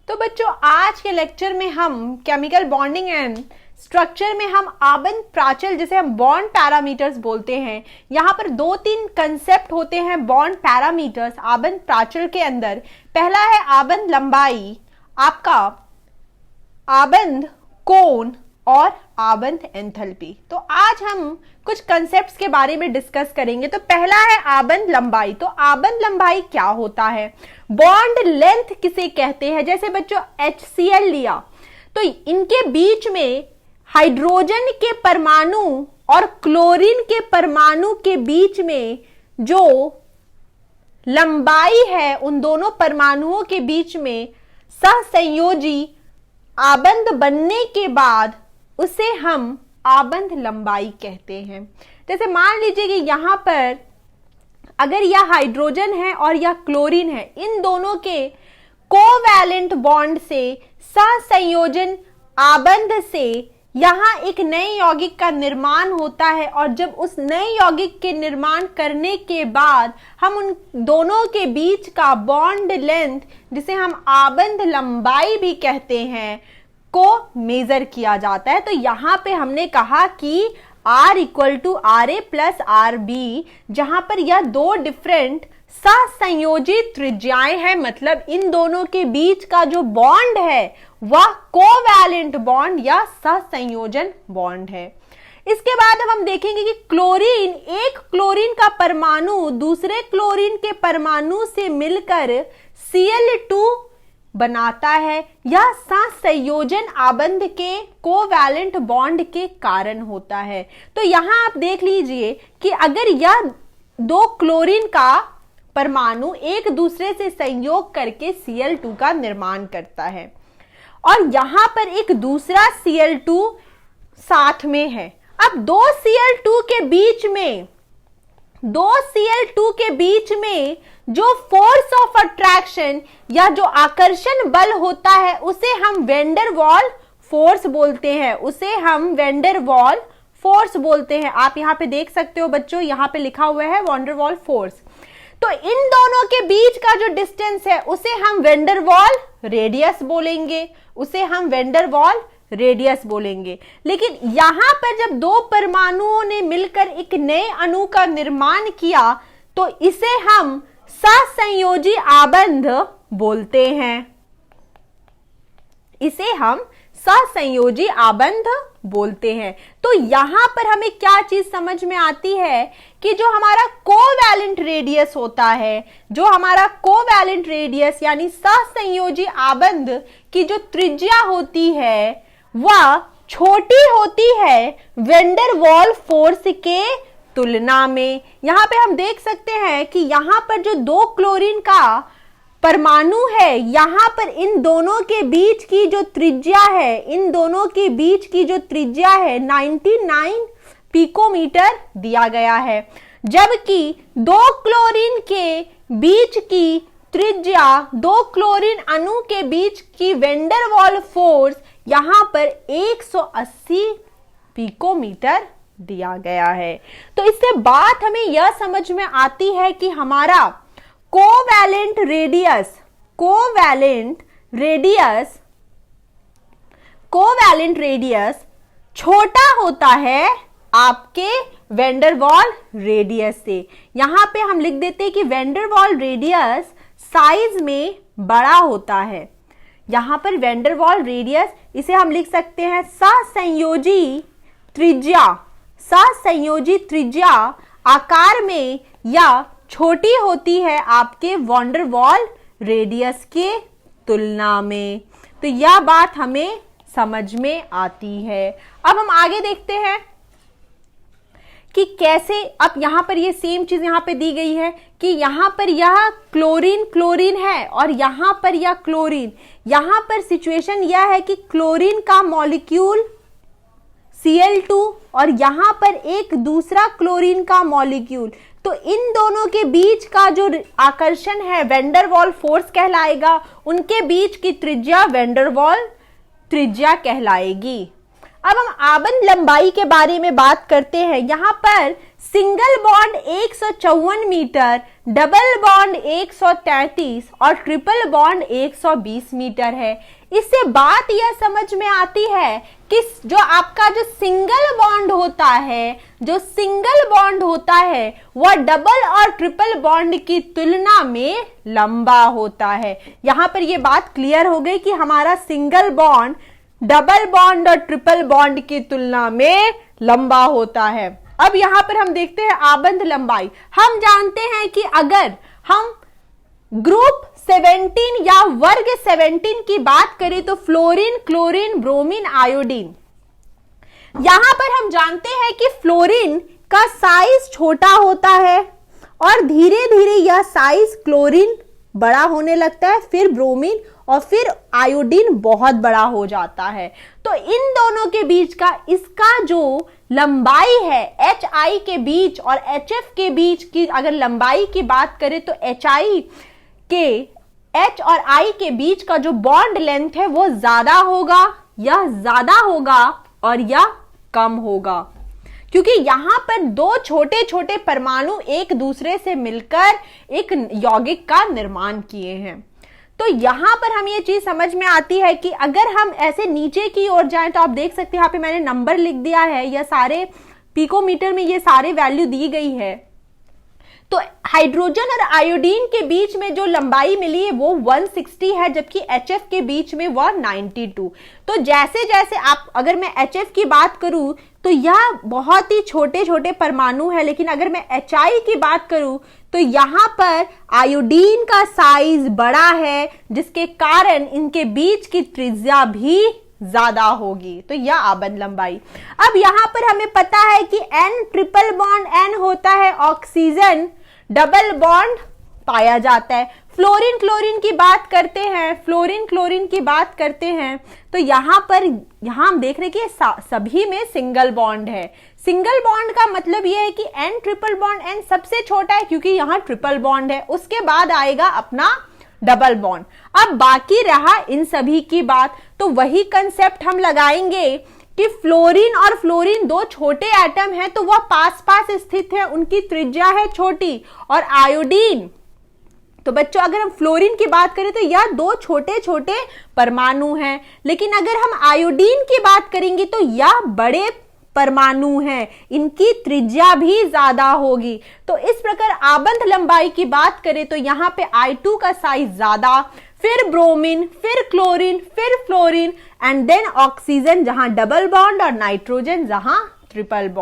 तो बच्चों आज के लेक्चर में हम केमिकल बॉन्डिंग एंड स्ट्रक्चर में हम आबंध प्राचल जिसे हम बॉन्ड पैरामीटर्स बोलते हैं, यहाँ पर दो तीन कंसेप्ट होते हैं बॉन्ड पैरामीटर्स आबंध प्राचल के अंदर। पहला है आबंध लंबाई, आपका आबंध कोण और आबंध एंथैल्पी। तो आज हम कुछ कंसेप्ट्स के बारे में डिस्कस करेंगे। तो पहला है आबंध लंबाई। तो आबंध लंबाई क्या होता है? बॉन्ड लेंथ किसे कहते हैं? जैसे बच्चों HCl लिया तो इनके बीच में हाइड्रोजन के परमाणु और क्लोरीन के परमाणु के बीच में जो लंबाई है, उन दोनों परमाणुओं के बीच में सहसंयोजी आबंध बनने के बाद उसे हम आबंध लंबाई कहते हैं। जैसे मान लीजिए कि यहां पर अगर यह हाइड्रोजन है और यह क्लोरीन है, इन दोनों के कोवैलेंट बॉन्ड से सहसंयोजन आबंध से यहां एक नए यौगिक का निर्माण होता है, और जब उस नए यौगिक के निर्माण करने के बाद हम उन दोनों के बीच का बॉन्ड लेंथ, जिसे हम आबंध लंबाई भी कहते हैं, को मेजर किया जाता है। तो यहां पे हमने कहा कि R equal to RA plus RB, जहां पर यह दो डिफरेंट सहसंयोजी त्रिज्याएं हैं, मतलब इन दोनों के बीच का जो बॉन्ड है वह कोवैलेंट बॉन्ड या सहसंयोजन बॉन्ड है। इसके बाद अब हम देखेंगे कि क्लोरीन, एक क्लोरीन का परमाणु दूसरे क्लोरीन के परमाणु से मिलकर Cl2 बनाता है। यह सहसंयोजन आबंध के कोवैलेंट बॉन्ड के कारण होता है। तो यहां आप देख लीजिए कि अगर यह दो क्लोरीन का परमाणु एक दूसरे से संयोग करके Cl2 का निर्माण करता है, और यहां पर एक दूसरा Cl2 साथ में है। अब दो Cl2 के बीच में जो फोर्स ऑफ अट्रैक्शन या जो आकर्षण बल होता है उसे हम वेंडर वॉल फोर्स बोलते हैं, आप यहां पे देख सकते हो बच्चों, यहां पे लिखा हुआ है वेंडर वॉल फोर्स। तो इन दोनों के बीच का जो डिस्टेंस है उसे हम वेंडर वॉल रेडियस बोलेंगे। लेकिन यहां पर जब दो परमाणुओं ने मिलकर एक नए अणु का निर्माण किया तो इसे हम सहसंयोजी आबंध बोलते हैं, तो यहां पर हमें क्या चीज समझ में आती है कि जो हमारा कोवैलेंट रेडियस यानी सहसंयोजी आबंध की जो त्रिज्या होती है वह छोटी होती है वेंडर वॉल फोर्स के तुलना में। यहां पे हम देख सकते हैं कि यहां पर जो दो क्लोरीन का परमाणु है, यहां पर इन दोनों के बीच की जो त्रिज्या है 99 पिकोमीटर दिया गया है, जबकि दो क्लोरीन के बीच की त्रिज्या, दो क्लोरीन अणु के बीच की वेंडर वॉल फोर्स यहां पर 180 पिकोमीटर दिया गया है। तो इससे बात हमें यह समझ में आती है कि हमारा कोवैलेंट रेडियस छोटा होता है आपके वेंडर वॉल रेडियस से। यहां पे हम लिख देते हैं कि वेंडर वॉल रेडियस साइज में बड़ा होता है। यहां पर वेंडर वॉल रेडियस, इसे हम लिख सकते हैं सहसंयोजी त्रिज्या आकार में या छोटी होती है आपके वेंडर वॉल रेडियस के तुलना में। तो यह बात हमें समझ में आती है। अब हम आगे देखते हैं कि कैसे, अब यहां पर ये सेम चीज यहां पे दी गई है कि यहां पर यह क्लोरीन है और यहां पर यह क्लोरीन। यहां पर सिचुएशन यह है कि क्लोरीन का मॉलिक्यूल Cl2 और यहां पर एक दूसरा क्लोरीन का मॉलिक्यूल, तो इन दोनों के बीच का जो आकर्षण है वेंडर वॉल फोर्स कहलाएगा, उनके बीच की त्रिज्या वेंडर वॉल त्रिज्या कहलाएगी। अब हम आबंध लंबाई के बारे में बात करते हैं। यहाँ पर single bond 154 metre, double bond 133 और ट्रिपल बॉन्ड 120 मीटर है। इससे बात यह समझ में आती है कि जो आपका जो सिंगल बॉन्ड होता है वह डबल और ट्रिपल बॉन्ड की तुलना में लंबा होता है। यहां पर यह बात क्लियर हो गई कि हमारा सिंगल बॉन्ड डबल बॉन्ड और ट्रिपल बॉन्ड की तुलना में लंबा होता है। अब यहां पर हम देखते हैं आबंध लंबाई। हम जानते हैं कि अगर हम ग्रुप 17 या वर्ग 17 की बात करें तो फ्लोरीन, क्लोरीन, ब्रोमीन, आयोडीन, यहां पर हम जानते हैं कि फ्लोरीन का साइज छोटा होता है और धीरे धीरे यह साइज क्लोरीन बड़ा होने लगता है, फिर ब्रोमीन और फिर आयोडीन बहुत बड़ा हो जाता है। तो इन दोनों के बीच का इसका जो लंबाई है HI के बीच और HF के बीच की अगर लंबाई की बात करें तो HI के H और I के बीच का जो बॉन्ड लेंथ है वो ज्यादा होगा, यह ज्यादा होगा और यह कम होगा, क्योंकि यहां पर दो छोटे छोटे परमाणु एक दूसरे से मिलकर एक यौगिक का निर्माण किए हैं। तो यहां पर हम ये चीज समझ में आती है कि अगर हम ऐसे नीचे की ओर जाएं तो आप देख सकते हैं यहाँ पे मैंने नंबर लिख दिया है, यह सारे पिकोमीटर में ये सारे वैल्यू दी गई है। तो हाइड्रोजन और आयोडीन के बीच में जो लंबाई मिली है वो 160 है, जबकि HF के बीच में वह 92। तो जैसे जैसे आप अगर मैं HF की बात करूं तो यह बहुत ही छोटे छोटे परमाणु है, लेकिन अगर मैं HI की बात करूं तो यहां पर आयोडीन का साइज बड़ा है, जिसके कारण इनके बीच की त्रिज्या भी ज्यादा होगी। तो यह आबंध लंबाई। अब यहां पर हमें पता है कि N ट्रिपल बॉन्ड N होता है, ऑक्सीजन डबल बॉन्ड पाया जाता है। फ्लोरीन क्लोरीन की बात करते हैं, तो यहां हम देख रहे हैं कि सभी में सिंगल बॉन्ड है। सिंगल बॉन्ड का मतलब यह है कि N ट्रिपल बॉन्ड N सबसे छोटा है क्योंकि यहां ट्रिपल बॉन्ड है, उसके बाद आएगा अपना डबल बॉन्ड। अब बाकी रहा इन सभी की बात, तो वही कंसेप्ट हम लगाएंगे कि फ्लोरीन और फ्लोरीन दो छोटे एटम हैं तो वह पास पास स्थित है, उनकी त्रिज्या है छोटी। और आयोडीन, तो बच्चों अगर हम फ्लोरीन की बात करें तो यह दो छोटे छोटे परमाणु हैं, लेकिन अगर हम आयोडीन की बात करेंगे तो यह बड़े परमाणु हैं, इनकी त्रिज्या भी ज्यादा होगी। तो इस प्रकार आबंध लंबाई की बात करें तो यहाँ पे I2 का साइज ज्यादा, फिर ब्रोमीन, फिर क्लोरीन, फिर फ्लोरीन एंड देन ऑक्सीजन जहां डबल बॉन्ड और नाइट्रोजन जहां ट्रिपल बॉन्ड।